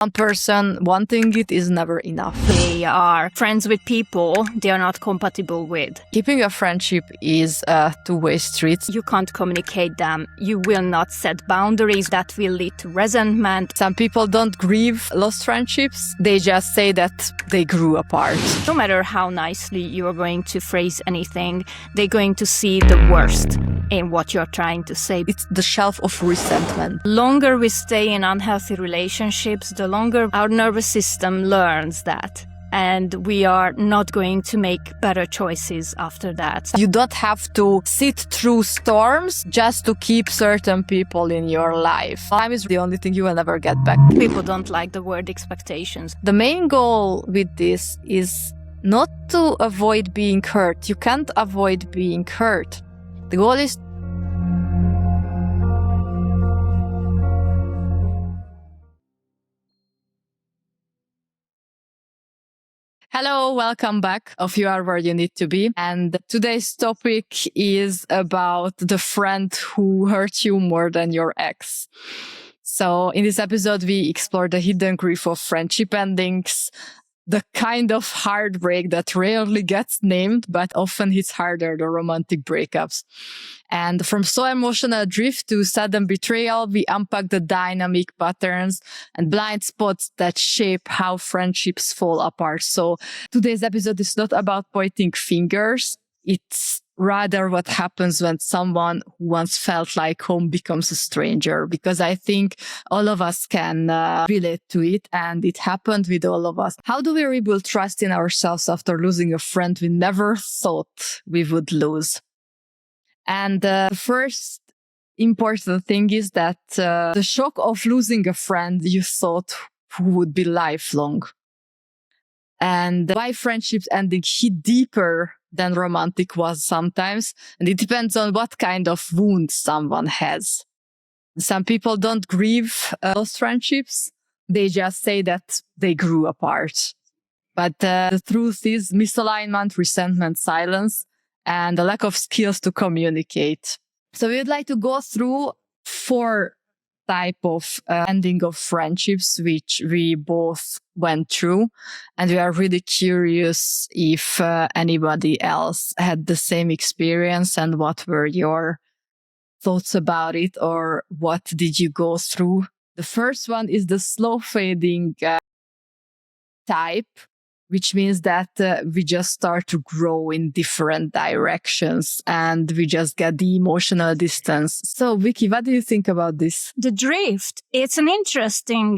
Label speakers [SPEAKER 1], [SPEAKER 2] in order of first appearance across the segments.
[SPEAKER 1] One person wanting it is never enough.
[SPEAKER 2] They are friends with people they are not compatible with.
[SPEAKER 1] Keeping a friendship is a two-way street.
[SPEAKER 2] You can't communicate them. You will not set boundaries that will lead to resentment.
[SPEAKER 1] Some people don't grieve lost friendships. They just say that they grew apart.
[SPEAKER 2] No matter how nicely you are going to phrase anything, they're going to see the worst in what you're trying to say.
[SPEAKER 1] It's the shelf of resentment.
[SPEAKER 2] The longer we stay in unhealthy relationships, the longer our nervous system learns that. And we are not going to make better choices after that.
[SPEAKER 1] You don't have to sit through storms just to keep certain people in your life. Time is the only thing you will never get back.
[SPEAKER 2] People don't like the word expectations.
[SPEAKER 1] The main goal with this is not to avoid being hurt. You can't avoid being hurt. The goal is Hello, welcome back. If you are where you need to be. And today's topic is about the friend who hurt you more than your ex. So in this episode, we explore the hidden grief of friendship endings, the kind of heartbreak that rarely gets named, but often hits harder, the romantic breakups. And from slow emotional drift to sudden betrayal, we unpack the dynamic patterns and blind spots that shape how friendships fall apart. So today's episode is not about pointing fingers. It's rather what happens when someone who once felt like home becomes a stranger, because I think all of us can relate to it, and it happened with all of us. How do we rebuild trust in ourselves after losing a friend we never thought we would lose? And the first important thing is that the shock of losing a friend you thought would be lifelong. And why friendships ending hit deeper than romantic was sometimes. And it depends on what kind of wound someone has. Some people don't grieve lost friendships. They just say that they grew apart. But the truth is misalignment, resentment, silence, and a lack of skills to communicate. So we would like to go through 4 type of ending of friendships, which we both went through. And we are really curious if anybody else had the same experience and what were your thoughts about it, or what did you go through. The first one is the slow fading type, which means that we just start to grow in different directions and we just get the emotional distance. So, Vicky, what do you think about this?
[SPEAKER 2] The drift, it's an interesting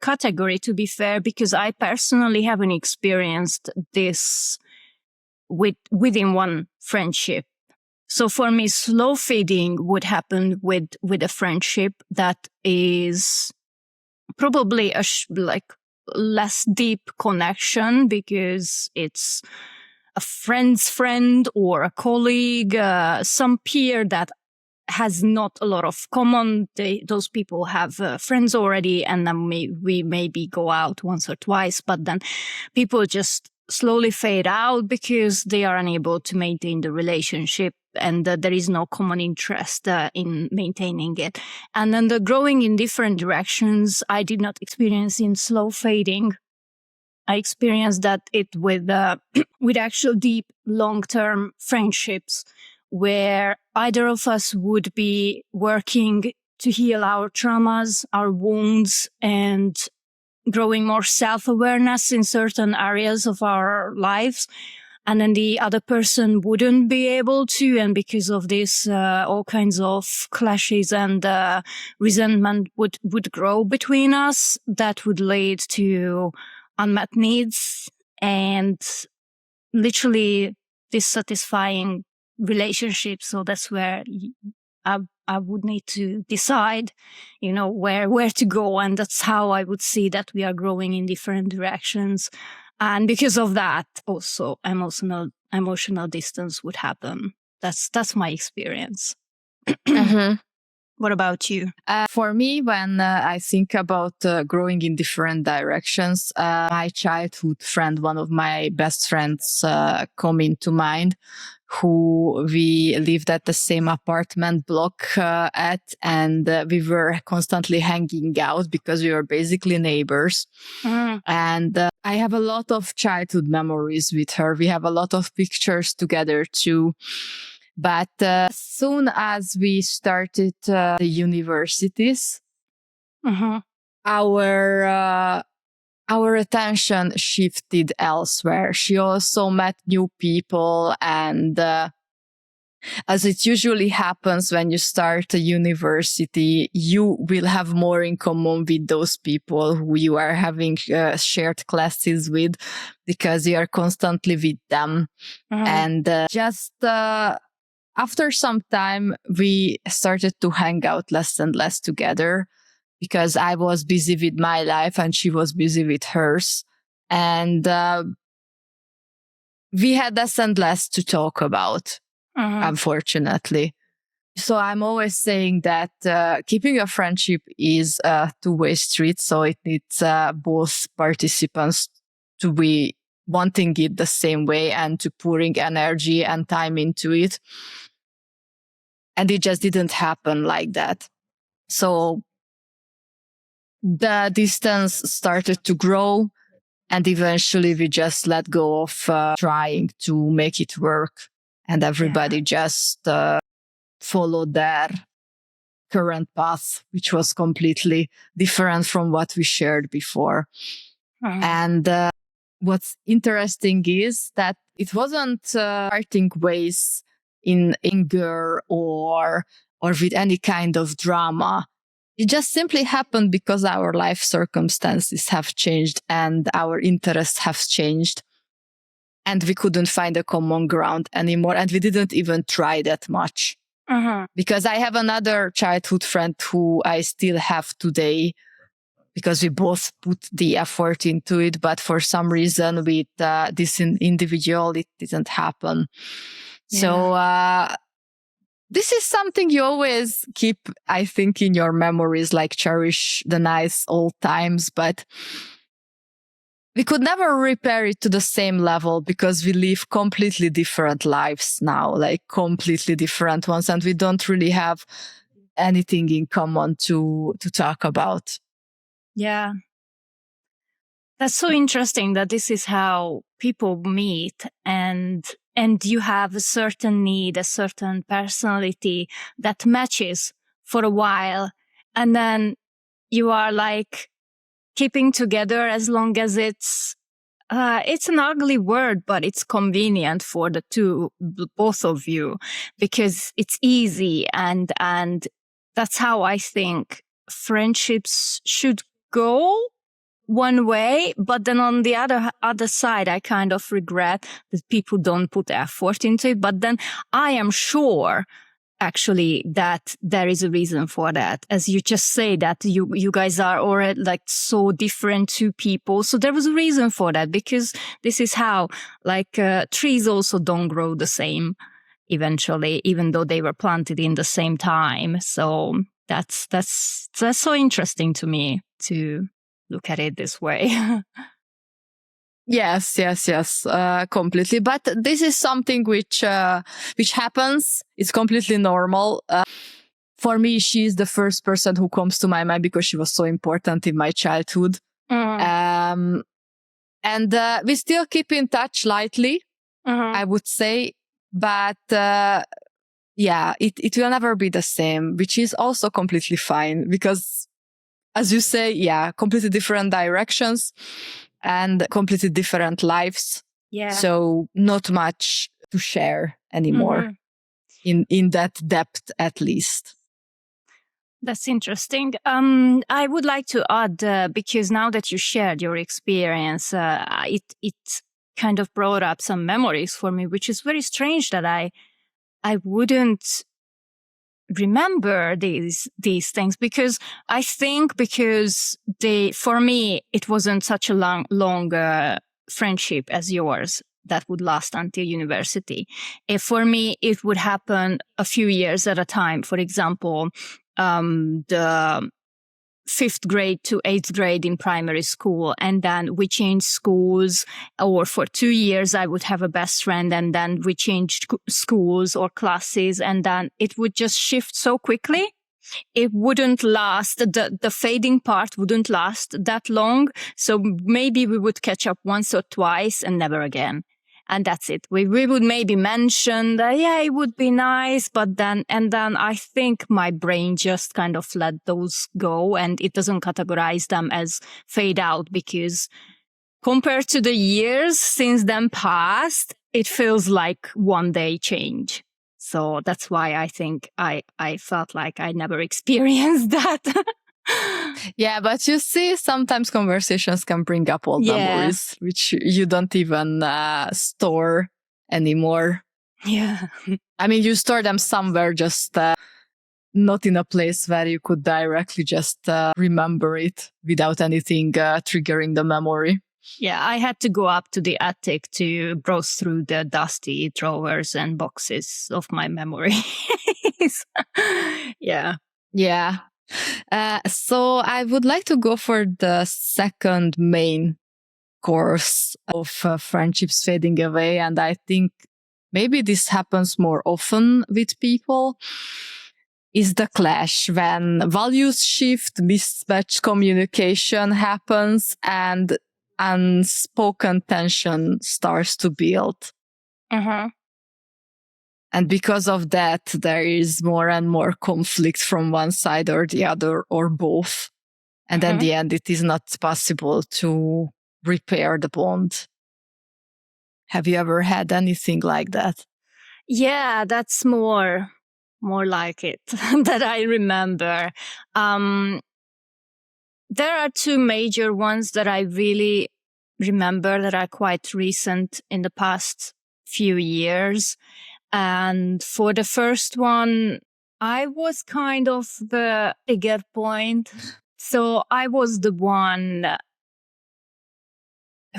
[SPEAKER 2] category, to be fair, because I personally haven't experienced this within one friendship. So for me, slow fading would happen with a friendship that is probably less deep connection, because it's a friend's friend or a colleague, some peer that has not a lot of common. Those people have friends already, and then we maybe go out once or twice, but then people just slowly fade out because they are unable to maintain the relationship, and there is no common interest in maintaining it. And then the growing in different directions, I did not experience in slow fading. I experienced that it with actual deep long-term friendships, where either of us would be working to heal our traumas, our wounds, and growing more self-awareness in certain areas of our lives. And then the other person wouldn't be able to. And because of this, all kinds of clashes and resentment would grow between us. That would lead to unmet needs and literally dissatisfying relationships. So that's where I would need to decide, where to go. And that's how I would see that we are growing in different directions. And because of that, also emotional distance would happen. That's my experience.
[SPEAKER 1] Mm-hmm.
[SPEAKER 2] What about you?
[SPEAKER 1] For me, when I think about growing in different directions, my childhood friend, one of my best friends, come into mind, who we lived at the same apartment block and we were constantly hanging out because we were basically neighbors. And I have a lot of childhood memories with her. We have a lot of pictures together too. But as soon as we started the universities, our attention shifted elsewhere. She also met new people, and as it usually happens when you start a university, you will have more in common with those people who you are having shared classes with, because you are constantly with them. And just after some time, we started to hang out less and less together, because I was busy with my life and she was busy with hers. And we had less and less to talk about, unfortunately. So I'm always saying that keeping a friendship is a two-way street. So it needs both participants to be wanting it the same way and to pouring energy and time into it. And it just didn't happen like that. So the distance started to grow, and eventually we just let go of trying to make it work. And everybody just followed their current path, which was completely different from what we shared before. And what's interesting is that it wasn't parting ways in anger or with any kind of drama. It just simply happened because our life circumstances have changed and our interests have changed. And we couldn't find a common ground anymore. And we didn't even try that much. Because I have another childhood friend who I still have today, because we both put the effort into it. But for some reason with this individual, it didn't happen. So this is something you always keep, I think, in your memories, like cherish the nice old times. But we could never repair it to the same level, because we live completely different lives now, like completely different ones. And we don't really have anything in common to talk about.
[SPEAKER 2] Yeah. That's so interesting that this is how people meet, and you have a certain need, a certain personality that matches for a while. And then you are like keeping together as long as it's an ugly word, but it's convenient for the both of you, because it's easy. And that's how I think friendships should go one way. But then on the other side, I kind of regret that people don't put effort into it. But then I am sure actually that there is a reason for that. As you just say that you guys are already like so different two people. So there was a reason for that, because this is how like trees also don't grow the same eventually, even though they were planted in the same time. So that's so interesting to me to look at it this way.
[SPEAKER 1] Yes, completely. But this is something which happens. It's completely normal. For me, she's the first person who comes to my mind because she was so important in my childhood. And we still keep in touch lightly, I would say. But it will never be the same, which is also completely fine, because as you say, completely different directions and completely different lives. Yeah. So not much to share anymore in that depth, at least.
[SPEAKER 2] That's interesting. I would like to add, because now that you shared your experience, it kind of brought up some memories for me, which is very strange that I wouldn't remember these things, because I think for me it wasn't such a long friendship as yours that would last until university. If for me it would happen a few years at a time. For example, the 5th grade to 8th grade in primary school. And then we changed schools, or for 2 years, I would have a best friend. And then we changed schools or classes. And then it would just shift so quickly. It wouldn't last. The fading part wouldn't last that long. So maybe we would catch up once or twice and never again. And that's it. We would maybe mention that, yeah, it would be nice, but then I think my brain just kind of let those go, and it doesn't categorize them as fade out, because compared to the years since then past, it feels like one day change. So that's why I think I felt like I never experienced that.
[SPEAKER 1] Yeah, but you see, sometimes conversations can bring up old memories, which you don't even store anymore.
[SPEAKER 2] Yeah.
[SPEAKER 1] I mean, you store them somewhere, just not in a place where you could directly just remember it without anything triggering the memory.
[SPEAKER 2] Yeah, I had to go up to the attic to browse through the dusty drawers and boxes of my memories. Yeah.
[SPEAKER 1] Yeah. So I would like to go for the second main course of friendships fading away. And I think maybe this happens more often with people, is the clash, when values shift, mismatched communication happens, and unspoken tension starts to build.
[SPEAKER 2] Uh-huh.
[SPEAKER 1] And because of that, there is more and more conflict from one side or the other, or both. And in the end, it is not possible to repair the bond. Have you ever had anything like that?
[SPEAKER 2] Yeah, that's more like it that I remember. There are 2 major ones that I really remember that are quite recent in the past few years. And for the first one, I was kind of the trigger point. So I was the one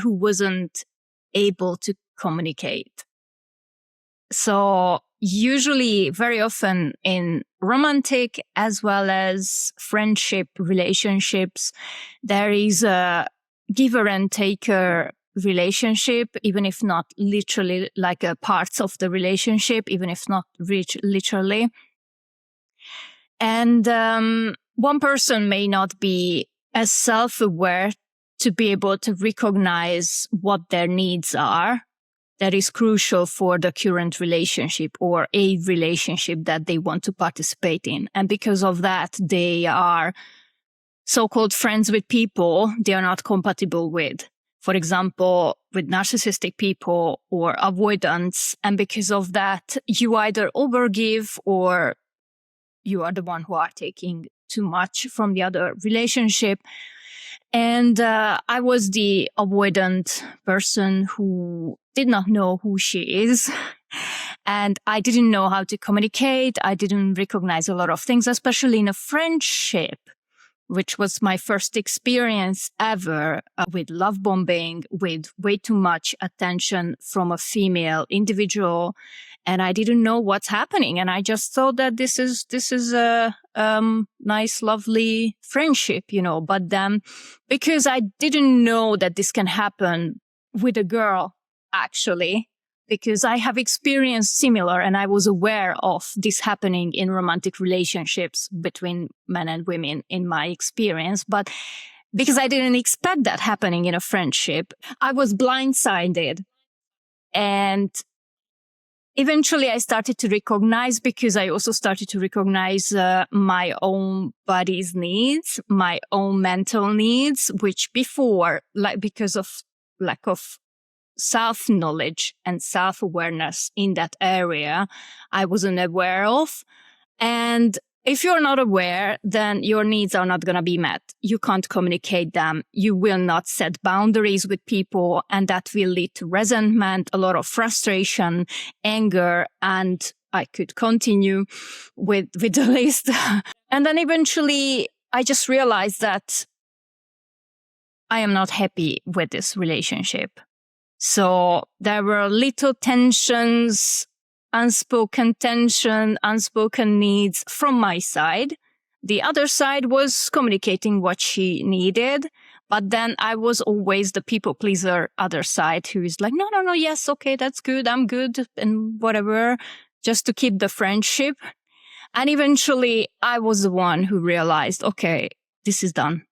[SPEAKER 2] who wasn't able to communicate. So usually, very often in romantic as well as friendship relationships, there is a giver and taker relationship, even if not literally, like parts of the relationship, even if not literally. And one person may not be as self-aware to be able to recognize what their needs are. That is crucial for the current relationship or a relationship that they want to participate in. And because of that, they are so-called friends with people they are not compatible with. For example, with narcissistic people or avoidance. And because of that, you either overgive or you are the one who are taking too much from the other relationship. And I was the avoidant person who did not know who she is. And I didn't know how to communicate. I didn't recognize a lot of things, especially in a friendship, which was my first experience ever with love bombing, with way too much attention from a female individual. And I didn't know what's happening. And I just thought that this is a nice, lovely friendship, But then, because I didn't know that this can happen with a girl, actually, because I have experienced similar and I was aware of this happening in romantic relationships between men and women in my experience. But because I didn't expect that happening in a friendship, I was blindsided. And eventually I started to recognize, because I also started to recognize my own body's needs, my own mental needs, which before, because of lack of self-knowledge and self-awareness in that area, I wasn't aware of. And if you're not aware, then your needs are not going to be met. You can't communicate them. You will not set boundaries with people, and that will lead to resentment, a lot of frustration, anger, and I could continue with the list. And then eventually I just realized that I am not happy with this relationship. So there were little tensions, unspoken tension, unspoken needs from my side The other side was communicating what she needed. But then I was always the people pleaser other side who is like, no, yes, okay, that's good. I'm good and whatever, just to keep the friendship. And eventually I was the one who realized, okay, this is done.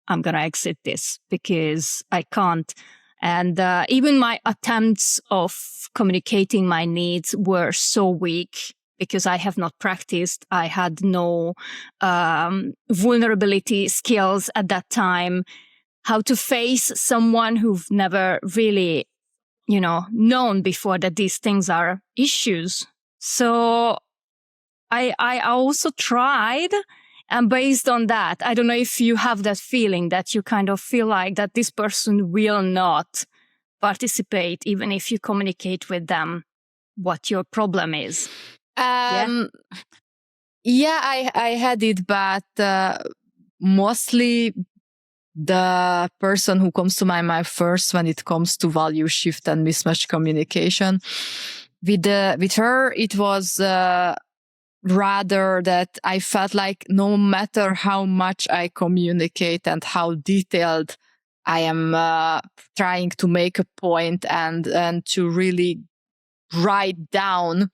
[SPEAKER 2] I'm going to exit this because I can't. And even my attempts of communicating my needs were so weak because I have not practiced. I had no vulnerability skills at that time, how to face someone who've never really, known before that these things are issues. So I also tried. And based on that, I don't know if you have that feeling that you kind of feel like that this person will not participate, even if you communicate with them what your problem is.
[SPEAKER 1] Yeah, I had it, but mostly the person who comes to my mind first when it comes to value shift and mismatch communication. With her, it was rather that I felt like no matter how much I communicate and how detailed I am trying to make a point and to really write down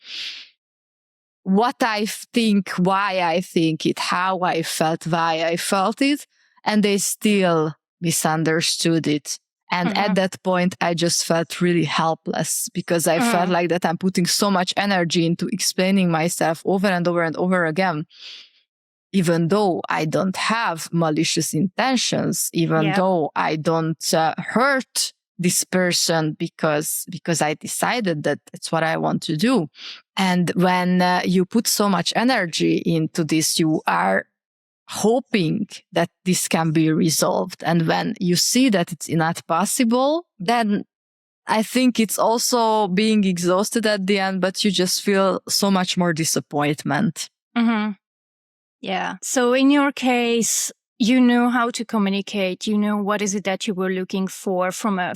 [SPEAKER 1] what I think, why I think it, how I felt, why I felt it, and they still misunderstood it. And at that point, I just felt really helpless because I felt like that I'm putting so much energy into explaining myself over and over and over again, even though I don't have malicious intentions, even though I don't hurt this person because I decided that it's what I want to do. And when you put so much energy into this, you are hoping that this can be resolved. And when you see that it's not possible, then I think it's also being exhausted at the end, but you just feel so much more disappointment.
[SPEAKER 2] Yeah. So in your case, you knew how to communicate. You knew what is it that you were looking for from a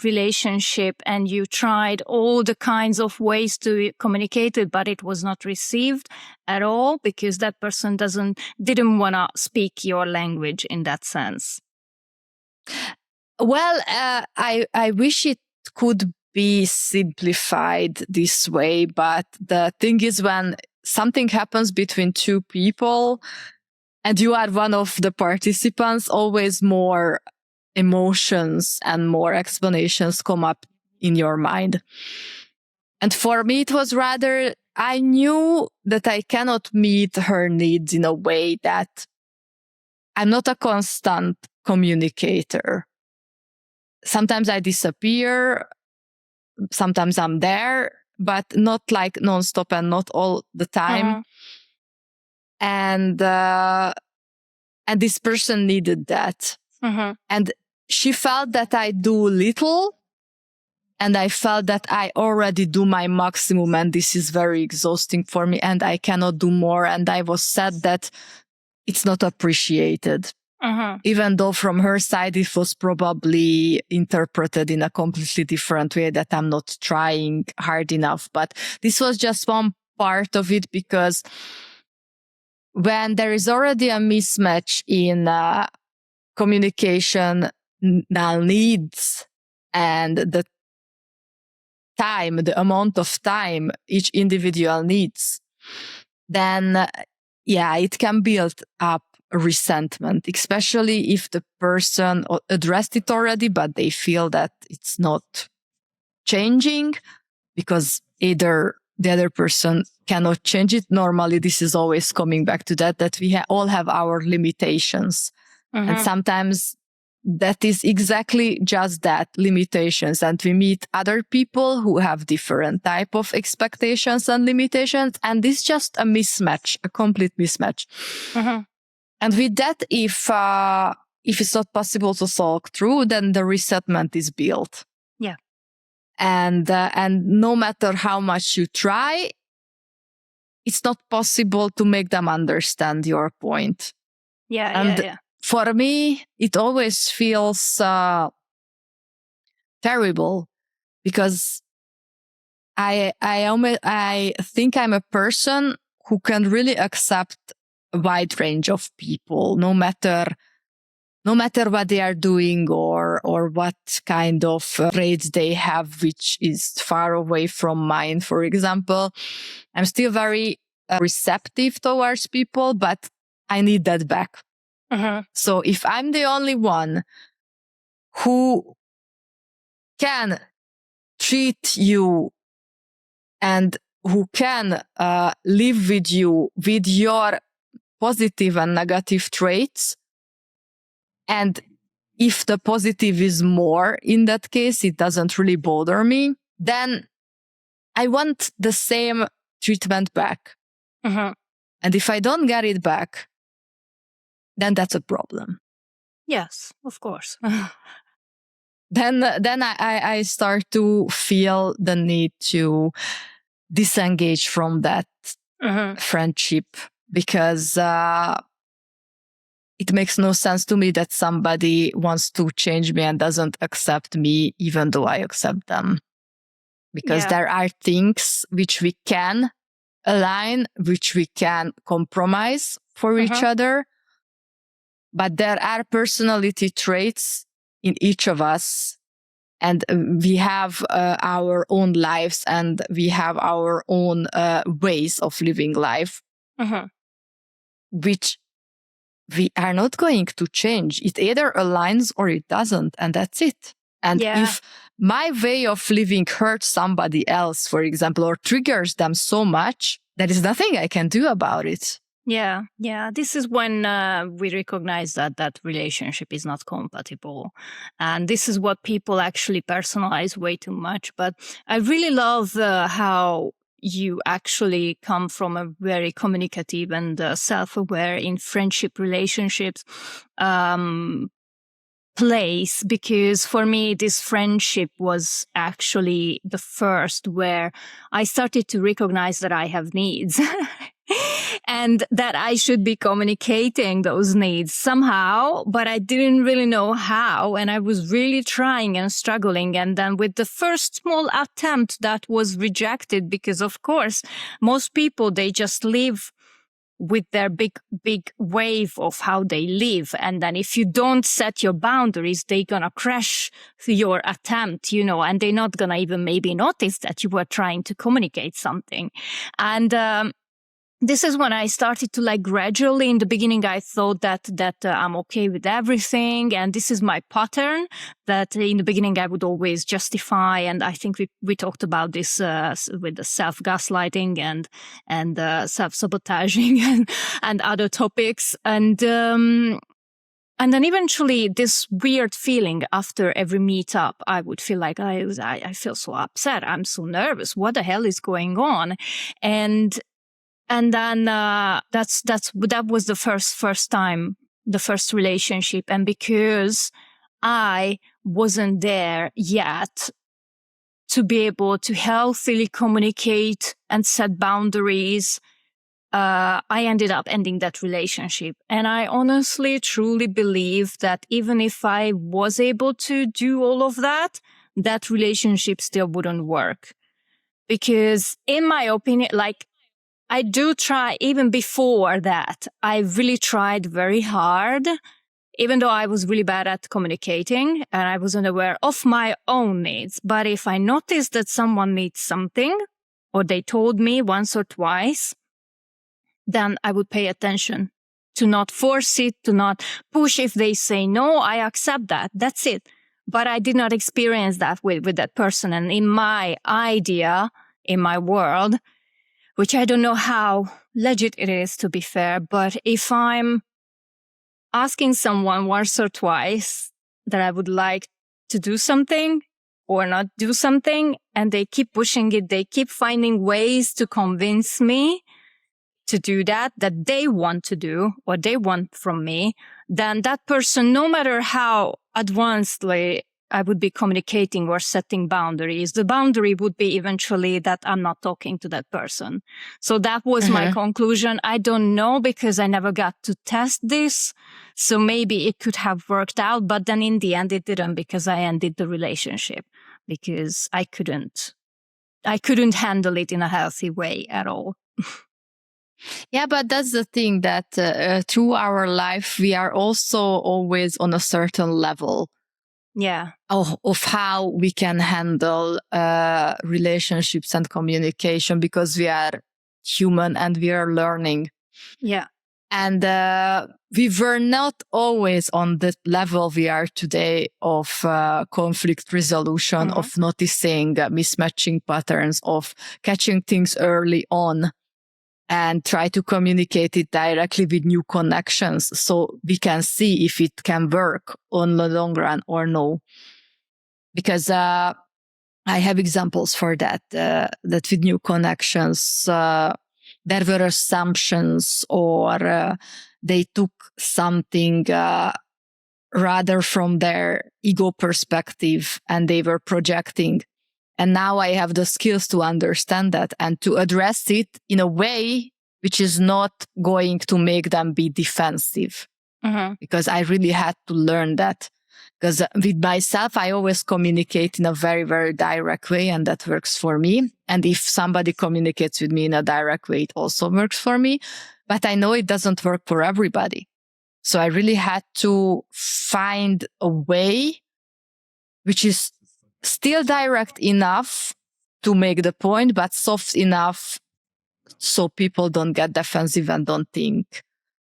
[SPEAKER 2] relationship, and you tried all the kinds of ways to communicate it, but it was not received at all because that person didn't want to speak your language in that sense.
[SPEAKER 1] Well, I wish it could be simplified this way, but the thing is, when something happens between two people and you are one of the participants, always more emotions and more explanations come up in your mind. And for me, it was rather, I knew that I cannot meet her needs in a way that I'm not a constant communicator. Sometimes I disappear, sometimes I'm there, but not like nonstop and not all the time. And this person needed that. And she felt that I do little, and I felt that I already do my maximum, and this is very exhausting for me, and I cannot do more. And I was sad that it's not appreciated. Even though from her side, it was probably interpreted in a completely different way, that I'm not trying hard enough. But this was just one part of it, because when there is already a mismatch in communication needs and the time, the amount of time each individual needs, then it can build up resentment, especially if the person addressed it already, but they feel that it's not changing because either the other person cannot change it. Normally, this is always coming back to that we all have our limitations. And sometimes that is exactly just that, limitations. And we meet other people who have different type of expectations and limitations. And it's just a mismatch, a complete mismatch. And with that, if it's not possible to solve through, then the resentment is built.
[SPEAKER 2] Yeah.
[SPEAKER 1] And no matter how much you try, it's not possible to make them understand your point.
[SPEAKER 2] Yeah.
[SPEAKER 1] For me, it always feels terrible, because I think I'm a person who can really accept a wide range of people, no matter what they are doing or what kind of traits they have, which is far away from mine. For example, I'm still very receptive towards people, but I need that back. So if I'm the only one who can treat you and who can live with you with your positive and negative traits, and if the positive is more in that case, it doesn't really bother me, then I want the same treatment back. And if I don't get it back, then that's a problem.
[SPEAKER 2] Yes, of course.
[SPEAKER 1] Then I start to feel the need to disengage from that friendship, because it makes no sense to me that somebody wants to change me and doesn't accept me, even though I accept them. Because there are things which we can align, which we can compromise for each other. But there are personality traits in each of us, and we have our own lives, and we have our own ways of living life, which we are not going to change. It either aligns or it doesn't, and that's it. And if my way of living hurts somebody else, for example, or triggers them so much, there is nothing I can do about it.
[SPEAKER 2] Yeah. This is when we recognize that relationship is not compatible. And this is what people actually personalize way too much. But I really love how you actually come from a very communicative and self-aware in friendship relationships place, because for me, this friendship was actually the first where I started to recognize that I have needs. And that I should be communicating those needs somehow, but I didn't really know how. And I was really trying and struggling. And then with the first small attempt that was rejected, because of course, most people, they just live with their big wave of how they live. And then if you don't set your boundaries, they're going to crash your attempt, and they're not going to even maybe notice that you were trying to communicate something. And, this is when I started to gradually, in the beginning, I thought that I'm okay with everything. And this is my pattern that in the beginning, I would always justify. And I think we talked about this with the self-gaslighting and self-sabotaging and other topics. And then eventually this weird feeling after every meetup, I would feel like I feel so upset. I'm so nervous. What the hell is going on? And then that was the first time, the first relationship. And because I wasn't there yet to be able to healthily communicate and set boundaries, I ended up ending that relationship. And I honestly, truly believe that even if I was able to do all of that, that relationship still wouldn't work. Because in my opinion, I do try, even before that, I really tried very hard, even though I was really bad at communicating and I wasn't aware of my own needs. But if I noticed that someone needs something, or they told me once or twice, then I would pay attention to not force it, to not push. If they say no, I accept that. That's it. But I did not experience that with that person. And in my idea, in my world, which I don't know how legit it is, to be fair, but if I'm asking someone once or twice that I would like to do something or not do something, and they keep pushing it, they keep finding ways to convince me to do that they want to do or they want from me, then that person, no matter how advancedly I would be communicating or setting boundaries, the boundary would be eventually that I'm not talking to that person. So that was my conclusion. I don't know, because I never got to test this. So maybe it could have worked out, but then in the end it didn't, because I ended the relationship because I couldn't handle it in a healthy way at all.
[SPEAKER 1] Yeah, but that's the thing that through our life, we are also always on a certain level.
[SPEAKER 2] Yeah.
[SPEAKER 1] Of how we can handle relationships and communication, because we are human and we are learning.
[SPEAKER 2] Yeah.
[SPEAKER 1] And we were not always on the level we are today of conflict resolution, of noticing mismatching patterns, of catching things early on and try to communicate it directly with new connections so we can see if it can work on the long run or no. Because I have examples for that, that with new connections, there were assumptions, or they took something rather from their ego perspective and they were projecting. And now I have the skills to understand that and to address it in a way which is not going to make them be defensive. Because I really had to learn that. Because with myself, I always communicate in a very, very direct way, and that works for me. And if somebody communicates with me in a direct way, it also works for me. But I know it doesn't work for everybody. So I really had to find a way which is still direct enough to make the point, but soft enough so people don't get defensive and don't think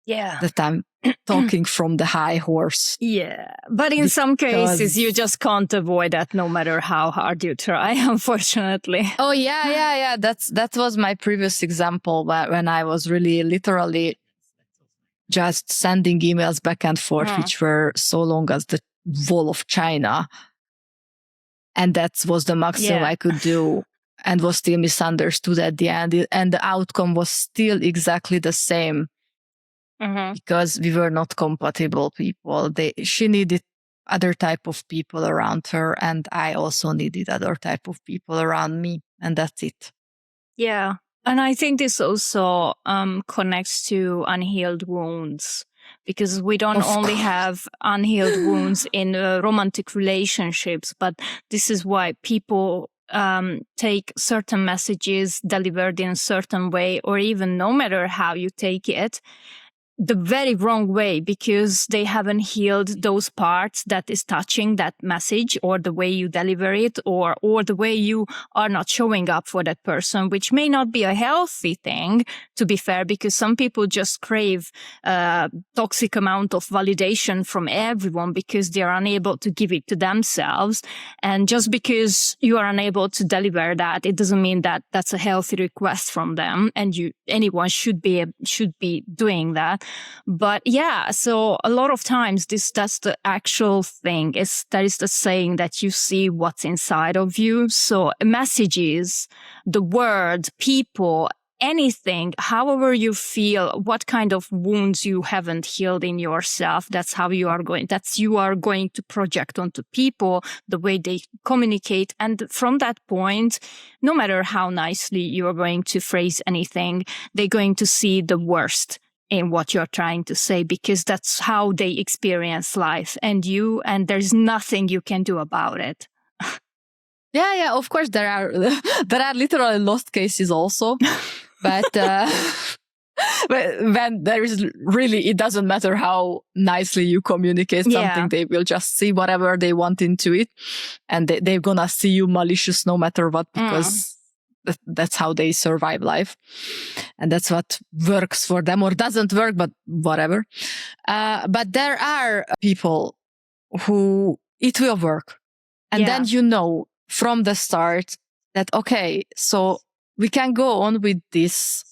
[SPEAKER 1] that I'm talking from the high horse.
[SPEAKER 2] Yeah. But in some cases, you just can't avoid that no matter how hard you try, unfortunately.
[SPEAKER 1] Oh, yeah. That was my previous example when I was really literally just sending emails back and forth, which were so long as the wall of China. And that was the maximum I could do, and was still misunderstood at the end. And the outcome was still exactly the same. Because we were not compatible people. She needed other type of people around her, and I also needed other type of people around me, and that's it.
[SPEAKER 2] Yeah. And I think this also connects to unhealed wounds, because we don't only have unhealed wounds in romantic relationships, but this is why people take certain messages delivered in a certain way, or even no matter how you take it, the very wrong way, because they haven't healed those parts that is touching that message, or the way you deliver it, or the way you are not showing up for that person, which may not be a healthy thing, to be fair, because some people just crave a toxic amount of validation from everyone because they are unable to give it to themselves. And just because you are unable to deliver that, it doesn't mean that that's a healthy request from them, and anyone should be doing that. But yeah, so a lot of times that's the actual thing. That is the saying that you see what's inside of you. So messages, the word, people, anything, however you feel, what kind of wounds you haven't healed in yourself, that's how you are going to project onto people, the way they communicate. And from that point, no matter how nicely you are going to phrase anything, they're going to see the worst in what you're trying to say, because that's how they experience life, and there's nothing you can do about it.
[SPEAKER 1] Yeah, of course there are literally lost cases also, but when there is really, it doesn't matter how nicely you communicate something, they will just see whatever they want into it, and they're gonna see you malicious no matter what, because that's how they survive life. And that's what works for them, or doesn't work, but whatever. But there are people who it will work. And then you know from the start that, okay, so we can go on with this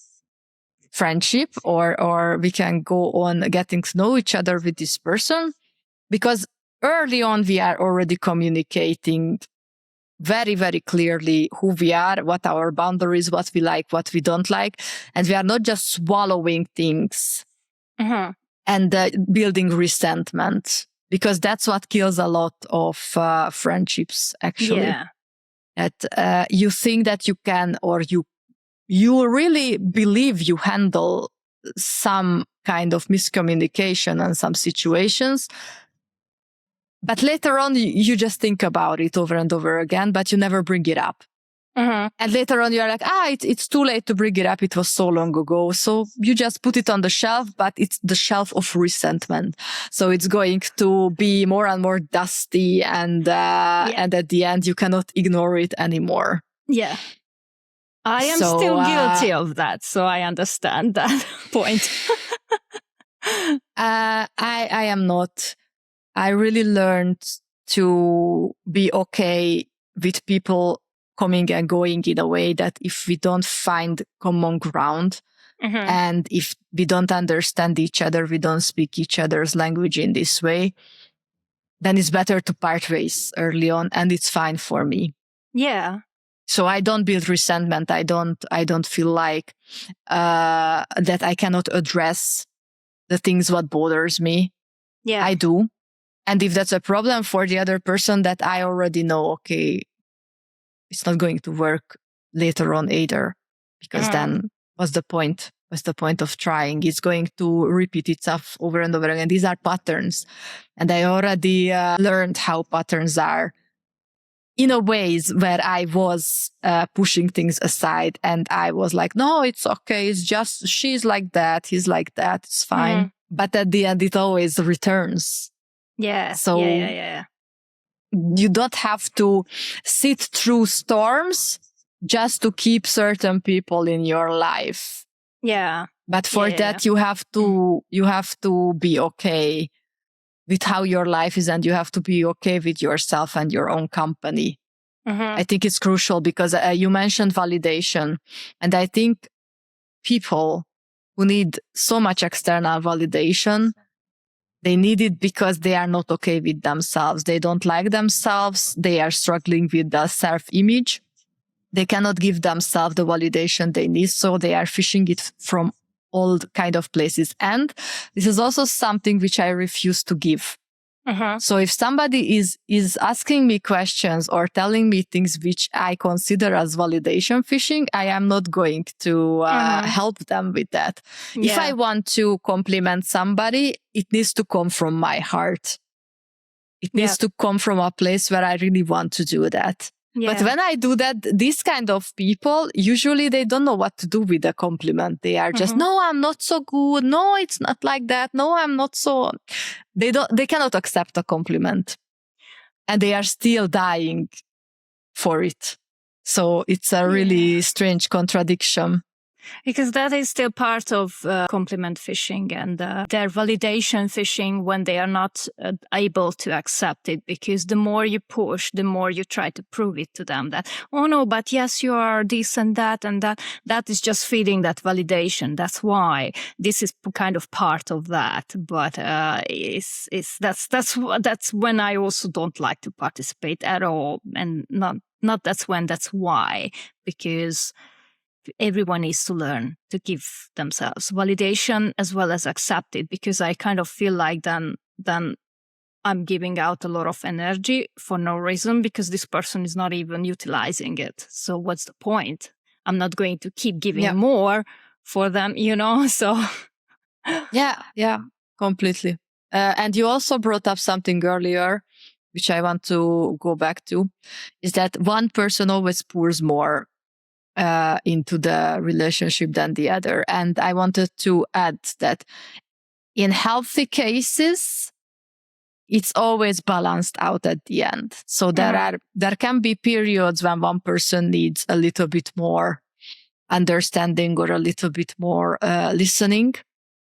[SPEAKER 1] friendship, or we can go on getting to know each other with this person, because early on we are already communicating very, very clearly who we are, what our boundaries, what we like, what we don't like. And we are not just swallowing things and building resentment, because that's what kills a lot of friendships, actually. That you think that you can, or you really believe you handle some kind of miscommunication and some situations. But later on, you just think about it over and over again, but you never bring it up. And later on, you're like, it's too late to bring it up. It was so long ago. So you just put it on the shelf, but it's the shelf of resentment. So it's going to be more and more dusty. And at the end, you cannot ignore it anymore.
[SPEAKER 2] Yeah. I am still guilty of that. So I understand that point.
[SPEAKER 1] I am not. I really learned to be okay with people coming and going in a way that if we don't find common ground and if we don't understand each other, we don't speak each other's language in this way, then it's better to part ways early on, and it's fine for me.
[SPEAKER 2] Yeah.
[SPEAKER 1] So I don't build resentment. I don't feel like that I cannot address the things what bothers me.
[SPEAKER 2] Yeah.
[SPEAKER 1] I do. And if that's a problem for the other person, that I already know, okay, it's not going to work later on either, because then what's the point? What's the point of trying? It's going to repeat itself over and over again. These are patterns. And I already learned how patterns are in a ways where I was pushing things aside, and I was like, no, it's okay. It's just, she's like that. He's like that. It's fine. But at the end, it always returns.
[SPEAKER 2] Yeah.
[SPEAKER 1] So you don't have to sit through storms just to keep certain people in your life.
[SPEAKER 2] Yeah.
[SPEAKER 1] But for that, you have to be okay with how your life is, and you have to be okay with yourself and your own company. I think it's crucial because you mentioned validation, and I think people who need so much external validation, they need it because they are not okay with themselves. They don't like themselves. They are struggling with the self-image. They cannot give themselves the validation they need. So they are fishing it from all kind of places. And this is also something which I refuse to give. So if somebody is asking me questions or telling me things which I consider as validation fishing, I am not going to help them with that. Yeah. If I want to compliment somebody, it needs to come from my heart. It needs to come from a place where I really want to do that. Yeah. But when I do that, these kind of people, usually they don't know what to do with a compliment. They are just, no, I'm not so good. No, it's not like that. No, I'm not so... They cannot accept a compliment. And they are still dying for it. So it's a really strange contradiction.
[SPEAKER 2] Because that is still part of compliment fishing and their validation fishing when they are not able to accept it. Because the more you push, the more you try to prove it to them that, oh no, but yes, you are this and that. And that is just feeding that validation. That's why this is kind of part of that. But that's when I also don't like to participate at all. And not that's when, that's why. Because everyone needs to learn to give themselves validation as well as accept it, because I kind of feel like then I'm giving out a lot of energy for no reason because this person is not even utilizing it. So what's the point? I'm not going to keep giving more for them, so.
[SPEAKER 1] Yeah, completely. And you also brought up something earlier, which I want to go back to, is that one person always pours more into the relationship than the other. And I wanted to add that in healthy cases, it's always balanced out at the end. So there can be periods when one person needs a little bit more understanding or a little bit more listening.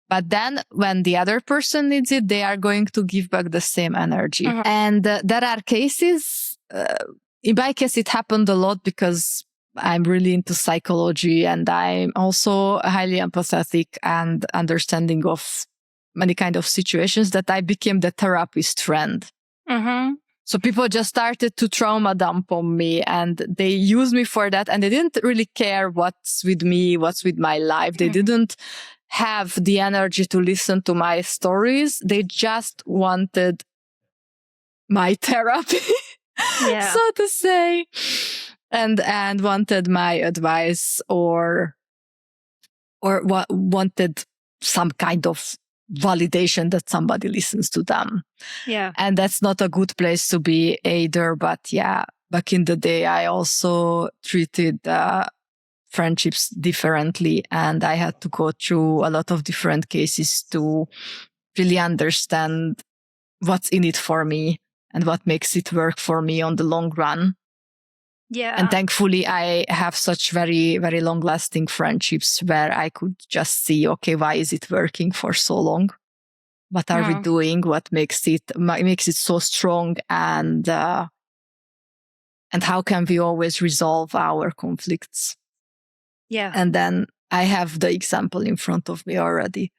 [SPEAKER 1] But then when the other person needs it, they are going to give back the same energy. And there are cases, in my case, it happened a lot because I'm really into psychology and I'm also highly empathetic and understanding of many kind of situations, that I became the therapist friend. So people just started to trauma dump on me and they used me for that. And they didn't really care what's with me, what's with my life. They didn't have the energy to listen to my stories. They just wanted my therapy, so to say. And wanted my advice or wanted some kind of validation that somebody listens to them.
[SPEAKER 2] Yeah.
[SPEAKER 1] And that's not a good place to be either. But back in the day, I also treated friendships differently, and I had to go through a lot of different cases to really understand what's in it for me and what makes it work for me on the long run.
[SPEAKER 2] Yeah.
[SPEAKER 1] And thankfully, I have such very, very long lasting friendships where I could just see, okay, why is it working for so long? What are we doing? What makes it so strong? And how can we always resolve our conflicts?
[SPEAKER 2] Yeah.
[SPEAKER 1] And then I have the example in front of me already.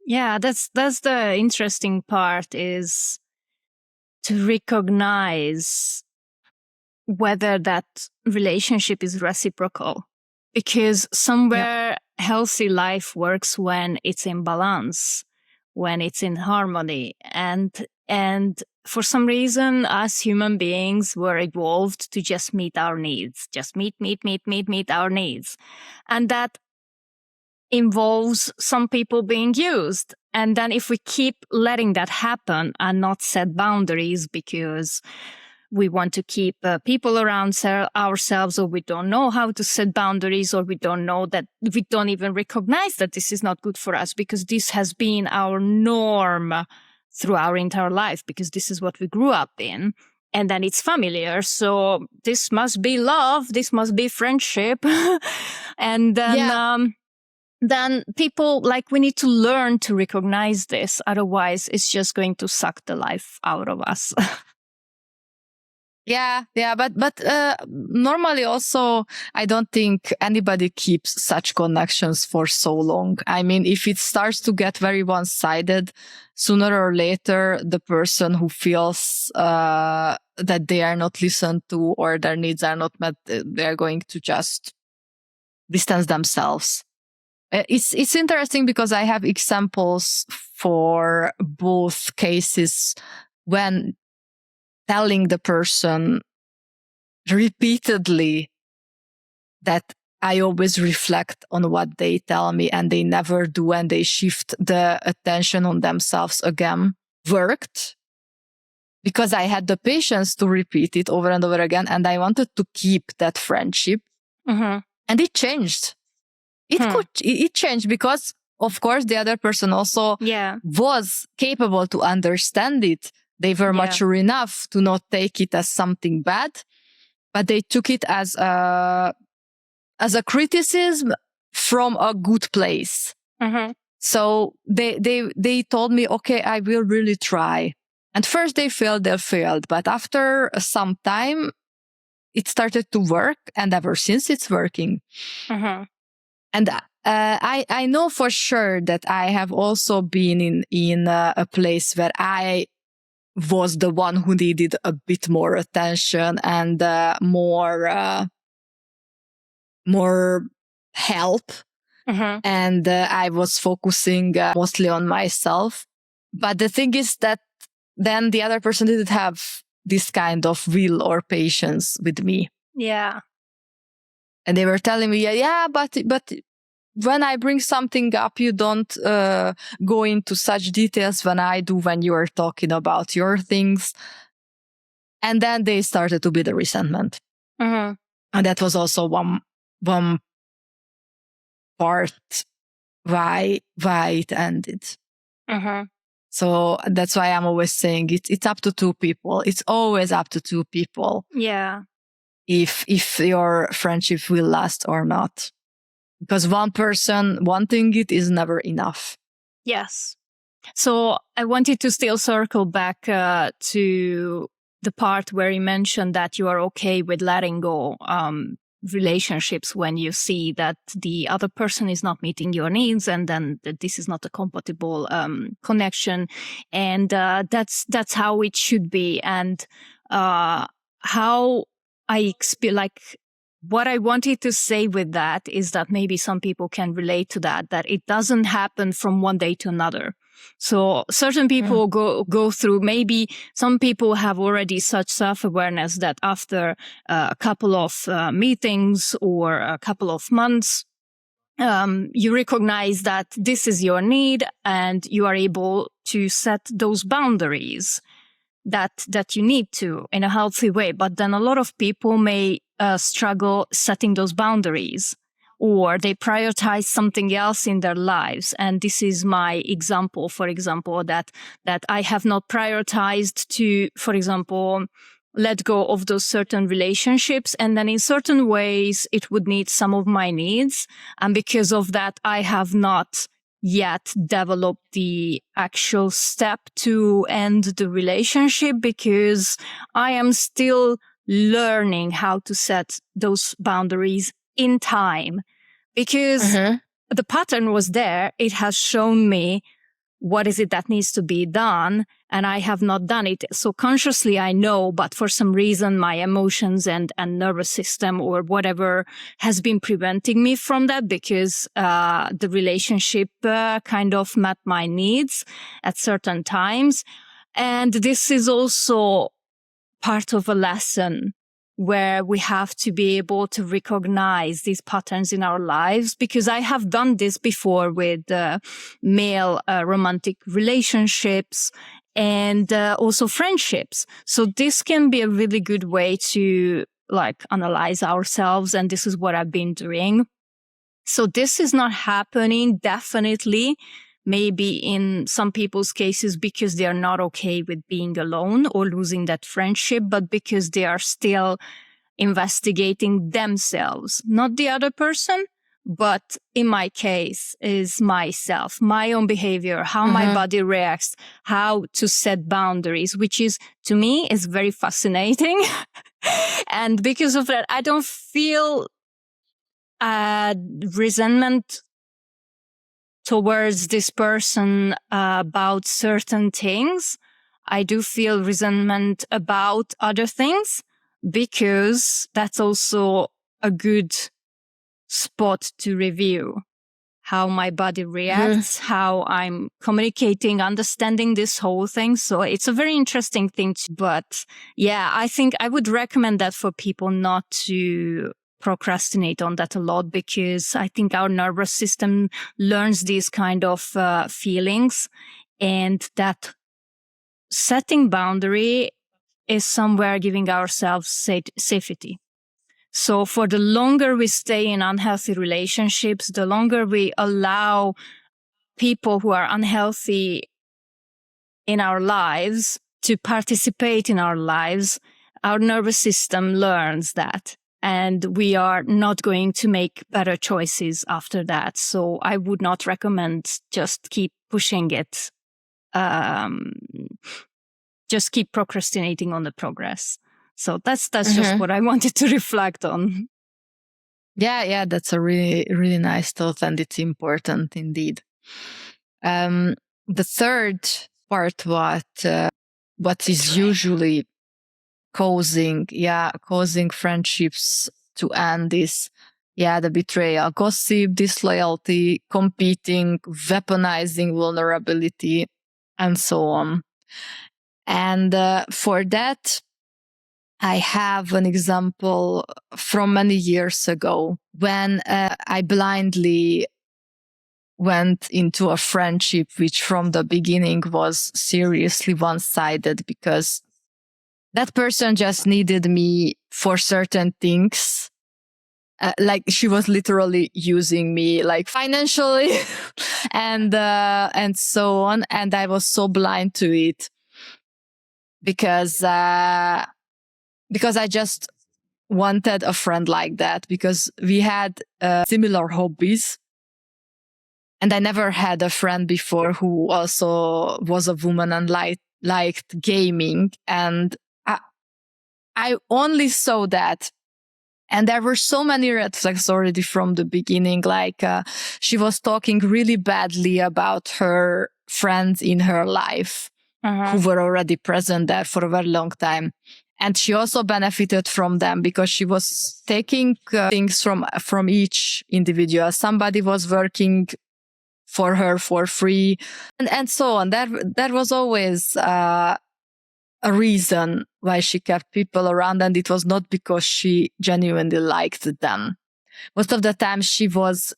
[SPEAKER 2] Yeah, that's the interesting part, is to recognize whether that relationship is reciprocal. Because somewhere healthy life works when it's in balance, when it's in harmony. And for some reason, us human beings were evolved to just meet our needs, just meet our needs. And that involves some people being used. And then if we keep letting that happen and not set boundaries because we want to keep people around ourselves, or we don't know how to set boundaries, or we don't know that, we don't even recognize that this is not good for us because this has been our norm through our entire life, because this is what we grew up in. And then it's familiar. So this must be love. This must be friendship. And then, then people, like, we need to learn to recognize this. Otherwise, it's just going to suck the life out of us.
[SPEAKER 1] Yeah, but normally also, I don't think anybody keeps such connections for so long. I mean, if it starts to get very one-sided, sooner or later, the person who feels that they are not listened to or their needs are not met, they're going to just distance themselves. It's interesting because I have examples for both cases when telling the person repeatedly that I always reflect on what they tell me and they never do, and they shift the attention on themselves again, worked because I had the patience to repeat it over and over again, and I wanted to keep that friendship.
[SPEAKER 2] Mm-hmm.
[SPEAKER 1] And it changed. It changed because, of course, the other person also was capable to understand it. They were mature enough to not take it as something bad, but they took it as a criticism from a good place.
[SPEAKER 2] Mm-hmm.
[SPEAKER 1] So they told me, okay, I will really try. And first they failed, but after some time, it started to work, and ever since it's working.
[SPEAKER 2] Mm-hmm.
[SPEAKER 1] And I know for sure that I have also been in a place where I was the one who needed a bit more attention and more help.
[SPEAKER 2] Mm-hmm.
[SPEAKER 1] And I was focusing mostly on myself. But the thing is that then the other person didn't have this kind of will or patience with me.
[SPEAKER 2] Yeah.
[SPEAKER 1] And they were telling me, but when I bring something up, you don't go into such details when I do when you are talking about your things. And then they started to build a resentment.
[SPEAKER 2] Mm-hmm.
[SPEAKER 1] And that was also one part why it ended.
[SPEAKER 2] Mm-hmm.
[SPEAKER 1] So that's why I'm always saying it's up to two people. It's always up to two people.
[SPEAKER 2] Yeah.
[SPEAKER 1] If your friendship will last or not. Because one person wanting it is never enough.
[SPEAKER 2] Yes. So I wanted to still circle back to the part where you mentioned that you are okay with letting go relationships when you see that the other person is not meeting your needs, and then that this is not a compatible connection. And that's how it should be. And how I what I wanted to say with that is that maybe some people can relate to that it doesn't happen from one day to another. So certain people go through, maybe some people have already such self-awareness that after a couple of meetings or a couple of months, you recognize that this is your need and you are able to set those boundaries. that you need to in a healthy way. But then a lot of people may struggle setting those boundaries, or they prioritize something else in their lives. And this is my example, for example, that I have not prioritized to, for example, let go of those certain relationships. And then in certain ways, it would need some of my needs. And because of that, I have not yet developed the actual step to end the relationship, because I am still learning how to set those boundaries in time. Because the pattern was there. It has shown me what is it that needs to be done, and I have not done it. So consciously I know, but for some reason my emotions and nervous system or whatever has been preventing me from that, because the relationship kind of met my needs at certain times. And this is also part of a lesson where we have to be able to recognize these patterns in our lives, because I have done this before with male romantic relationships and also friendships. So this can be a really good way to analyze ourselves. And this is what I've been doing. So this is not happening, definitely, maybe in some people's cases because they are not okay with being alone or losing that friendship, but because they are still investigating themselves, not the other person, but in my case is myself, my own behavior, how my body reacts, how to set boundaries, which is, to me, is very fascinating. And because of that, I don't feel resentment towards this person about certain things. I do feel resentment about other things, because that's also a good spot to review how my body reacts, how I'm communicating, understanding this whole thing. So it's a very interesting thing. But yeah, I think I would recommend that for people not to procrastinate on that a lot, because I think our nervous system learns these kind of feelings, and that setting boundary is somewhere giving ourselves safety. So for the longer we stay in unhealthy relationships, the longer we allow people who are unhealthy in our lives to participate in our lives, our nervous system learns that. And we are not going to make better choices after that. So I would not recommend just keep pushing it. Just keep procrastinating on the progress. So that's just what I wanted to reflect on.
[SPEAKER 1] Yeah, that's a really, really nice thought, and it's important indeed. The third part, what is usually causing friendships to end is the betrayal, gossip, disloyalty, competing, weaponizing vulnerability, and so on. And for that, I have an example from many years ago when I blindly went into a friendship which from the beginning was seriously one-sided, because that person just needed me for certain things. Like she was literally using me like financially and so on. And I was so blind to it because I just wanted a friend like that, because we had similar hobbies. And I never had a friend before who also was a woman and liked gaming. And I only saw that. And there were so many red flags already from the beginning. Like she was talking really badly about her friends in her life who were already present there for a very long time. And she also benefited from them because she was taking things from each individual. Somebody was working for her for free and so on. That was always a reason why she kept people around, and it was not because she genuinely liked them. Most of the time she was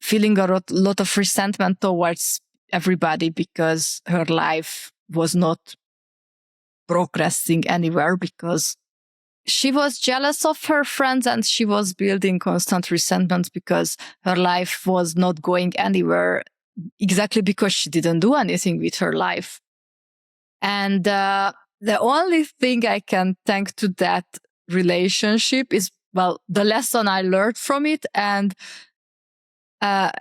[SPEAKER 1] feeling a lot of resentment towards everybody because her life was not progressing anywhere because she was jealous of her friends and she was building constant resentment because her life was not going anywhere exactly because she didn't do anything with her life. And the only thing I can thank to that relationship is, well, the lesson I learned from it and a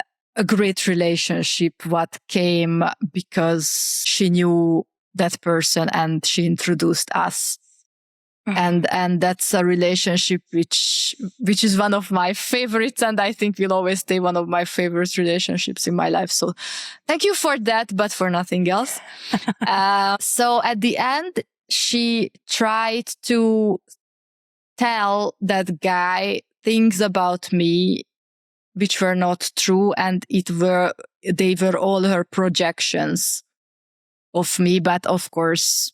[SPEAKER 1] great relationship what came because she knew that person and she introduced us. And that's a relationship which is one of my favorites, and I think will always stay one of my favorite relationships in my life. So thank you for that, but for nothing else. So at the end, she tried to tell that guy things about me which were not true, and they were all her projections of me. But of course,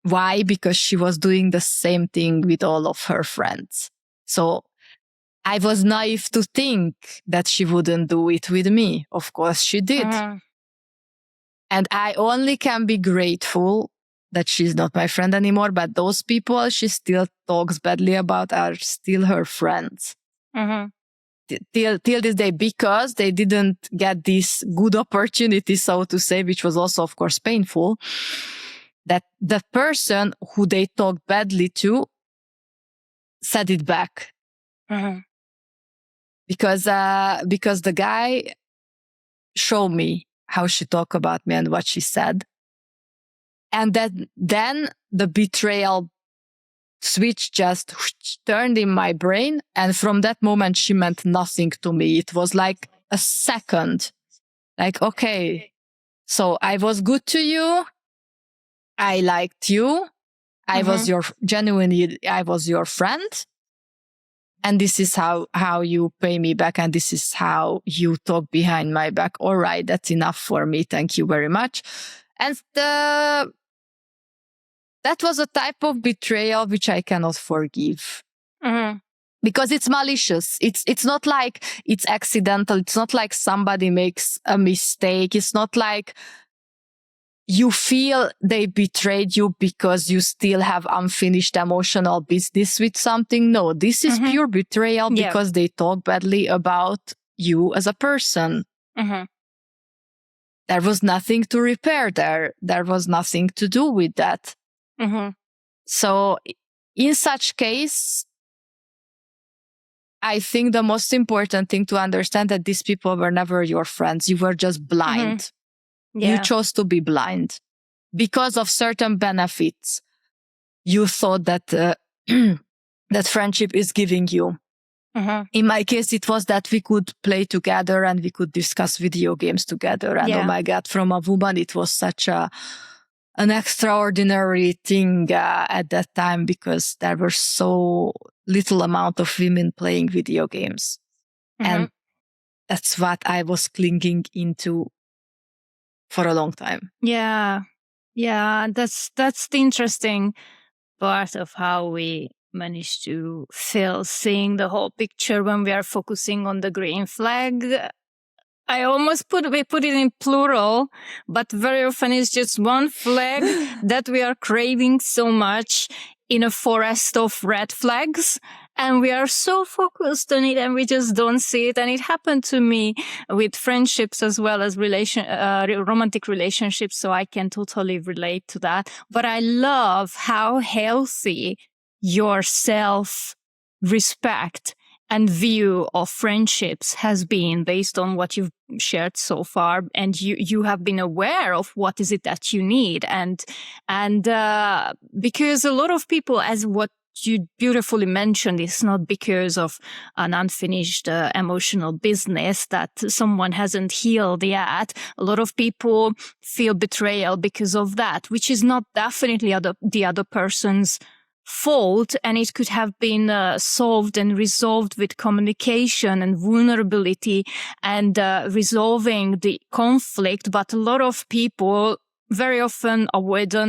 [SPEAKER 1] why? Because she was doing the same thing with all of her friends. So I was naive to think that she wouldn't do it with me. Of course she did. And I only can be grateful that she's not my friend anymore, but those people she still talks badly about are still her friends. Till this day, because they didn't get this good opportunity, so to say, which was also, of course, painful, that the person who they talked badly to said it back. Because the guy showed me how she talked about me and what she said. And then the betrayal switch just turned in my brain. And from that moment, she meant nothing to me. It was like a second. Like, okay, so I was good to you. I liked you. I was I was your friend. And this is how you pay me back. And this is how you talk behind my back. All right, that's enough for me. Thank you very much. And that was a type of betrayal which I cannot forgive. Because it's malicious. It's not like it's accidental. It's not like somebody makes a mistake. It's not like you feel they betrayed you because you still have unfinished emotional business with something. No, this is pure betrayal because they talk badly about you as a person. There was nothing to repair there. There was nothing to do with that. So in such case, I think the most important thing to understand that these people were never your friends. You were just blind. You chose to be blind because of certain benefits. You thought that that friendship is giving you. In my case, it was that we could play together and we could discuss video games together. And oh my God, from a woman, it was such an extraordinary thing at that time because there were so little amount of women playing video games. And that's what I was clinging into for a long time. Yeah, that's the interesting part of how we manage to fail seeing the whole picture when we are focusing on the green flag. I almost we put it in plural, but very often it's just one flag that we are craving so much in a forest of red flags. And we are so focused on it and we just don't see it. And it happened to me with friendships as well as romantic relationships. So I can totally relate to that. But I love how healthy your self-respect and view of friendships has been based on what you've shared so far. And you have been aware of what is it that you need. And because a lot of people, as what you beautifully mentioned, it's not because of an unfinished emotional business that someone hasn't healed yet. A lot of people feel betrayal because of that, which is not definitely the other person's fault, and it could have been solved and resolved with communication and vulnerability and resolving the conflict. But a lot of people, very often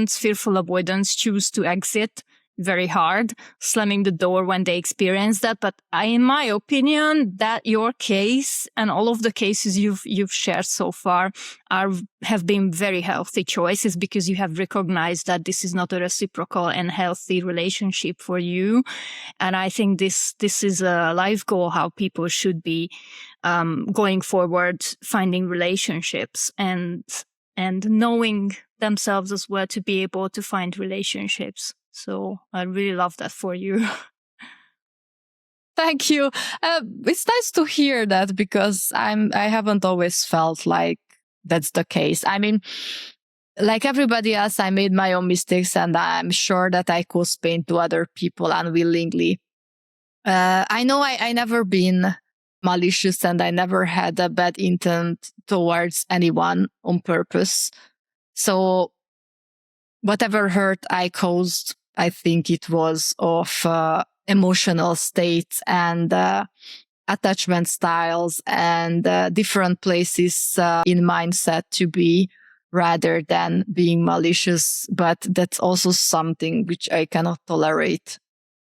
[SPEAKER 1] fearful avoidance, choose to exit
[SPEAKER 2] very hard, slamming the door when they experience that. But in my opinion, that your case and all of the cases you've shared so far have been very healthy choices, because you have recognized that this is not a reciprocal and healthy relationship for you. And I think this is a life goal, how people should be going forward, finding relationships and knowing themselves as well to be able to find relationships. So I really love that for you.
[SPEAKER 1] Thank you. It's nice to hear that, because I haven't always felt like that's the case. I mean, like everybody else, I made my own mistakes, and I'm sure that I caused pain to other people unwillingly. I know I never been malicious, and I never had a bad intent towards anyone on purpose. So whatever hurt I caused, I think it was of emotional states and attachment styles and different places in mindset to be, rather than being malicious. But that's also something which I cannot tolerate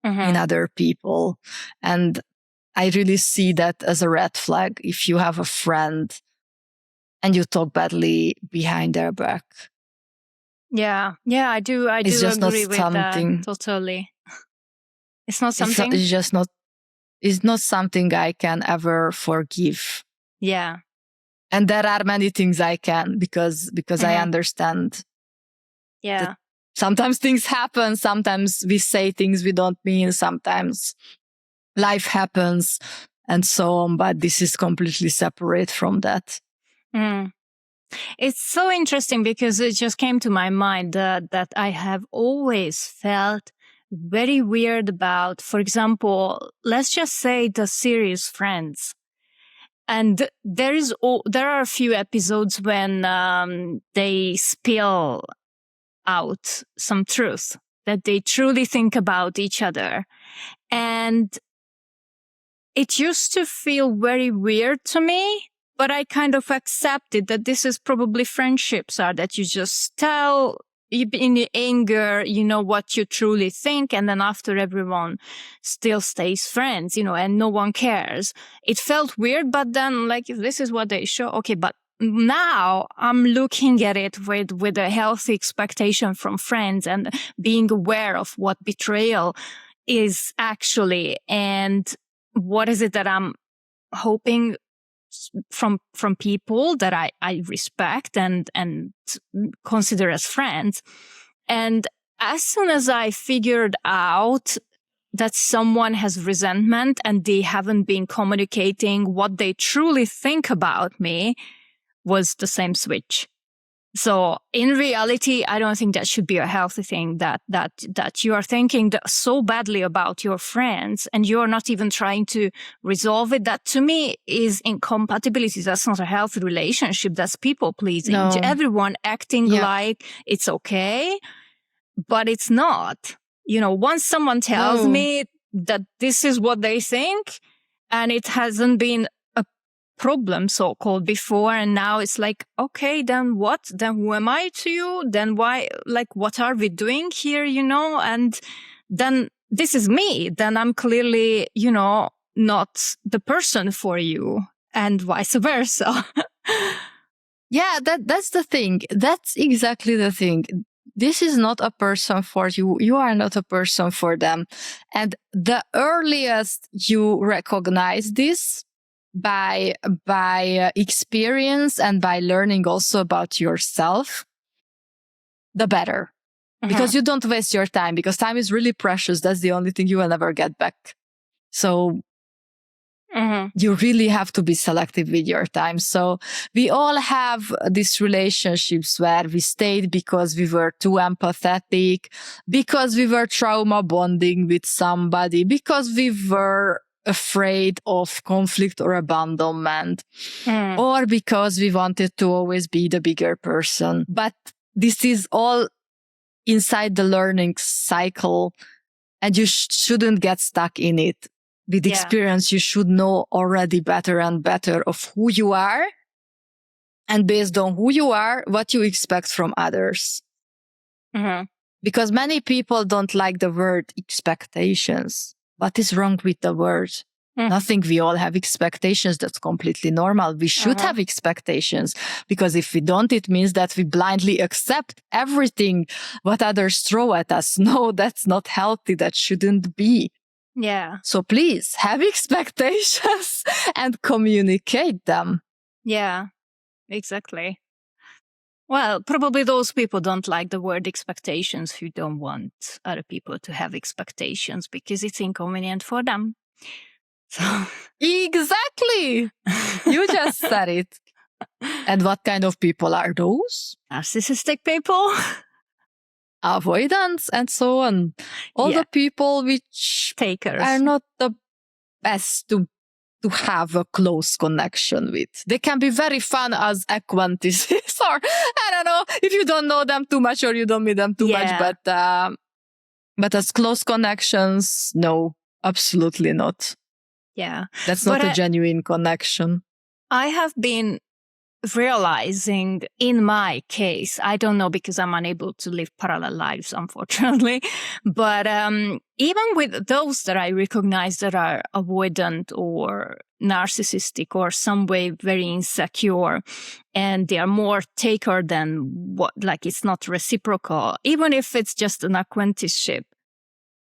[SPEAKER 1] in other people. And I really see that as a red flag if you have a friend and you talk badly behind their back.
[SPEAKER 2] Yeah, I do
[SPEAKER 1] It's just
[SPEAKER 2] agree
[SPEAKER 1] not
[SPEAKER 2] with
[SPEAKER 1] something.
[SPEAKER 2] that totally. It's not something.
[SPEAKER 1] It's just not. It's not something I can ever forgive.
[SPEAKER 2] Yeah.
[SPEAKER 1] And there are many things I can, because I understand.
[SPEAKER 2] Yeah.
[SPEAKER 1] Sometimes things happen. Sometimes we say things we don't mean. Sometimes life happens and so on. But this is completely separate from that.
[SPEAKER 2] It's so interesting, because it just came to my mind that I have always felt very weird about, for example, let's just say the series Friends. And there are a few episodes when they spill out some truth that they truly think about each other. And it used to feel very weird to me, but I kind of accepted that this is probably friendships are that you just tell in your anger, you know, what you truly think. And then after, everyone still stays friends, you know, and no one cares. It felt weird, but then like, if this is what they show, okay, but now I'm looking at it with a healthy expectation from friends and being aware of what betrayal is actually, and what is it that I'm hoping from people that I respect and consider as friends. And as soon as I figured out that someone has resentment and they haven't been communicating what they truly think about me, was the same switch. So in reality, I don't think that should be a healthy thing, that you are thinking so badly about your friends and you're not even trying to resolve it. That to me is incompatibility. That's not a healthy relationship. That's people pleasing.
[SPEAKER 1] No.
[SPEAKER 2] Everyone acting like it's okay, but it's not. You know, once someone tells me that this is what they think and it hasn't been problem so-called before, and now it's like, okay, then what? Then who am I to you? Then why, like, what are we doing here, you know? And then this is me. Then I'm clearly, you know, not the person for you, and vice versa.
[SPEAKER 1] Yeah, that's the thing. That's exactly the thing. This is not a person for you. You are not a person for them. And the earliest you recognize this, by experience and by learning also about yourself, the better. Because you don't waste your time, because time is really precious. That's the only thing you will never get back. So you really have to be selective with your time. So we all have these relationships where we stayed because we were too empathetic, because we were trauma bonding with somebody, because we were afraid of conflict or abandonment, or because we wanted to always be the bigger person. But this is all inside the learning cycle, and you shouldn't get stuck in it. With experience, you should know already better and better of who you are, and based on who you are, what you expect from others. Because many people don't like the word expectations. What is wrong with the word? Nothing. We all have expectations. That's completely normal. We should have expectations, because if we don't, it means that we blindly accept everything what others throw at us. No, that's not healthy. That shouldn't be.
[SPEAKER 2] Yeah.
[SPEAKER 1] So please have expectations and communicate them.
[SPEAKER 2] Yeah, exactly. Well, probably those people don't like the word expectations who don't want other people to have expectations because it's inconvenient for them. So
[SPEAKER 1] Exactly. You just said it. And what kind of people are those?
[SPEAKER 2] Narcissistic people.
[SPEAKER 1] Avoidance and so on. All the people which
[SPEAKER 2] takers
[SPEAKER 1] are not the best to have a close connection with. They can be very fun as acquaintances, or I don't know, if you don't know them too much or you don't meet them too much, but as close connections, no, absolutely not.
[SPEAKER 2] Yeah.
[SPEAKER 1] That's not a genuine connection. I
[SPEAKER 2] have been realizing in my case, I don't know because I'm unable to live parallel lives, unfortunately, but even with those that I recognize that are avoidant or narcissistic or some way very insecure, and they are more taker than what, like it's not reciprocal, even if it's just an acquaintanceship,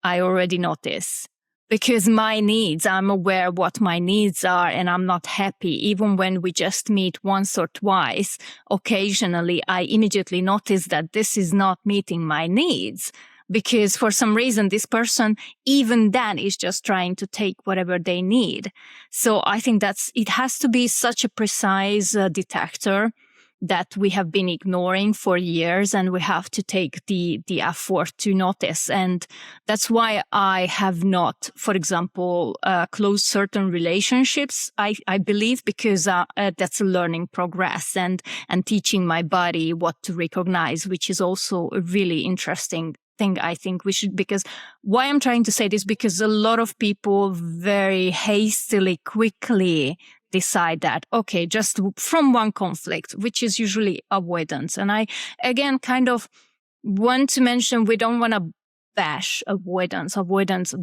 [SPEAKER 2] I already notice. Because my needs, I'm aware what my needs are and I'm not happy. Even when we just meet once or twice, occasionally I immediately notice that this is not meeting my needs. Because for some reason, this person, even then, is just trying to take whatever they need. So I think it has to be such a precise detector that we have been ignoring for years, and we have to take the effort to notice. And that's why I have not, for example, closed certain relationships, I believe, because that's a learning progress and teaching my body what to recognize, which is also a really interesting thing. I think we should, because why I'm trying to say this, because a lot of people very hastily, quickly decide that, okay, just from one conflict, which is usually avoidance. And I, again, kind of want to mention, we don't want to bash avoidance. Avoidance,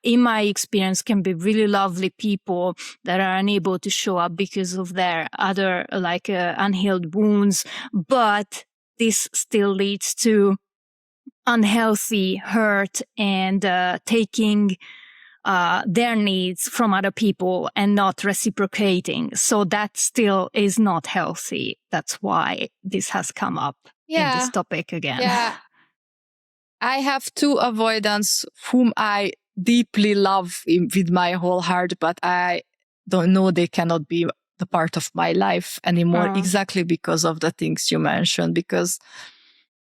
[SPEAKER 2] in my experience, can be really lovely people that are unable to show up because of their other, unhealed wounds. But this still leads to unhealthy hurt and taking their needs from other people and not reciprocating. So that still is not healthy. That's why this has come up in this topic again.
[SPEAKER 1] Yeah. I have two avoidants whom I deeply love with my whole heart, but I don't know, they cannot be the part of my life anymore, exactly because of the things you mentioned, because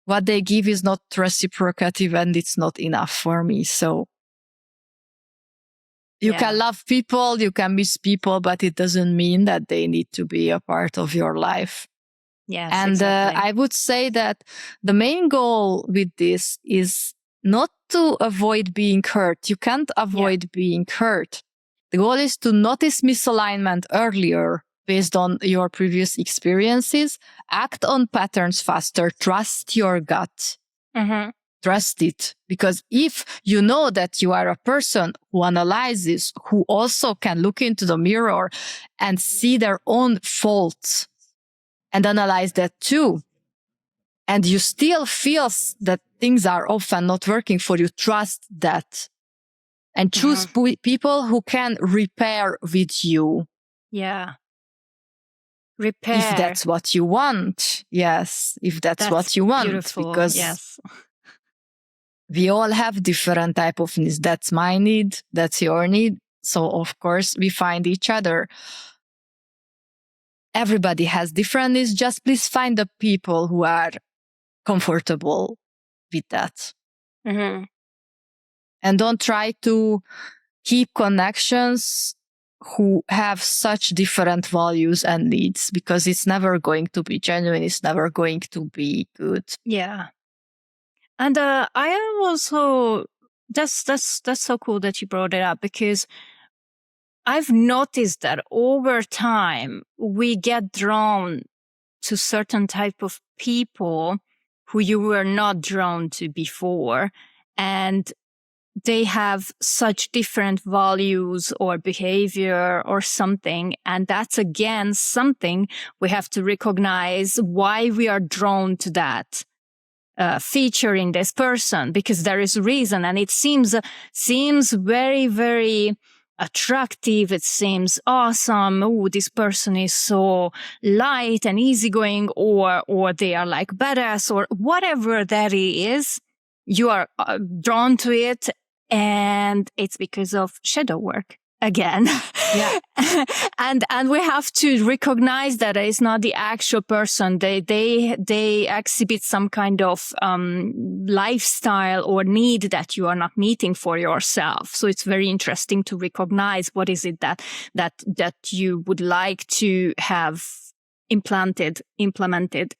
[SPEAKER 1] what they give is not reciprocative and it's not enough for me. So you can love people, you can miss people, but it doesn't mean that they need to be a part of your life.
[SPEAKER 2] Yes,
[SPEAKER 1] and
[SPEAKER 2] exactly.
[SPEAKER 1] I would say that the main goal with this is not to avoid being hurt. You can't avoid being hurt. The goal is to notice misalignment earlier based on your previous experiences, act on patterns faster, trust your gut.
[SPEAKER 2] Mm-hmm.
[SPEAKER 1] Trust it. Because if you know that you are a person who analyzes, who also can look into the mirror and see their own faults and analyze that too, and you still feel that things are often not working for you, trust that. And choose people who can repair with you.
[SPEAKER 2] Yeah. Repair.
[SPEAKER 1] If that's what you want. Yes, if that's what you want.
[SPEAKER 2] Beautiful.
[SPEAKER 1] Because we all have different type of needs. That's my need. That's your need. So of course we find each other. Everybody has different needs. Just please find the people who are comfortable with that.
[SPEAKER 2] Mm-hmm.
[SPEAKER 1] And don't try to keep connections who have such different values and needs, because it's never going to be genuine. It's never going to be good.
[SPEAKER 2] Yeah. And I am also, that's so cool that you brought it up, because I've noticed that over time we get drawn to certain type of people who you were not drawn to before. And they have such different values or behavior or something. And that's again something we have to recognize why we are drawn to that feature in this person, because there is a reason. And it seems very, very attractive. It seems awesome. Oh, this person is so light and easygoing, or they are like badass, or whatever that is. You are drawn to it, and it's because of shadow work again.
[SPEAKER 1] Yeah.
[SPEAKER 2] and we have to recognize that it's not the actual person. They exhibit some kind of lifestyle or need that you are not meeting for yourself. So it's very interesting to recognize what is it that you would like to have implemented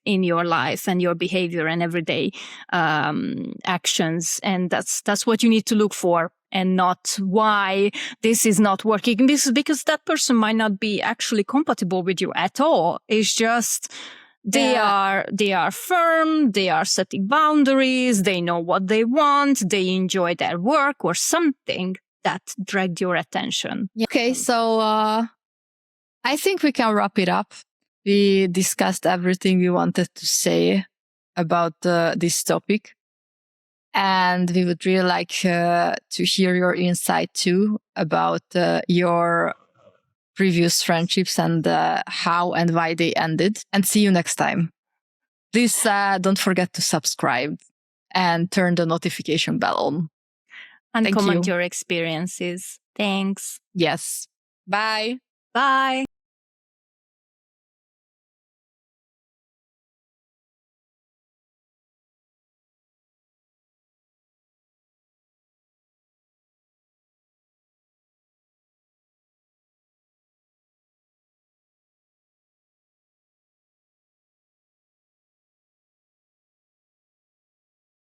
[SPEAKER 2] in your life and your behavior and everyday actions. And that's what you need to look for, and not why this is not working. This is because that person might not be actually compatible with you at all. It's just they are firm, they are setting boundaries, they know what they want, they enjoy their work or something that dragged your attention.
[SPEAKER 1] Okay, so I think we can wrap it up. We discussed everything we wanted to say about this topic. And we would really like to hear your insight too about your previous friendships and how and why they ended. And see you next time. Please don't forget to subscribe and turn the notification bell on.
[SPEAKER 2] And comment your experiences. Thanks.
[SPEAKER 1] Yes. Bye.
[SPEAKER 2] Bye.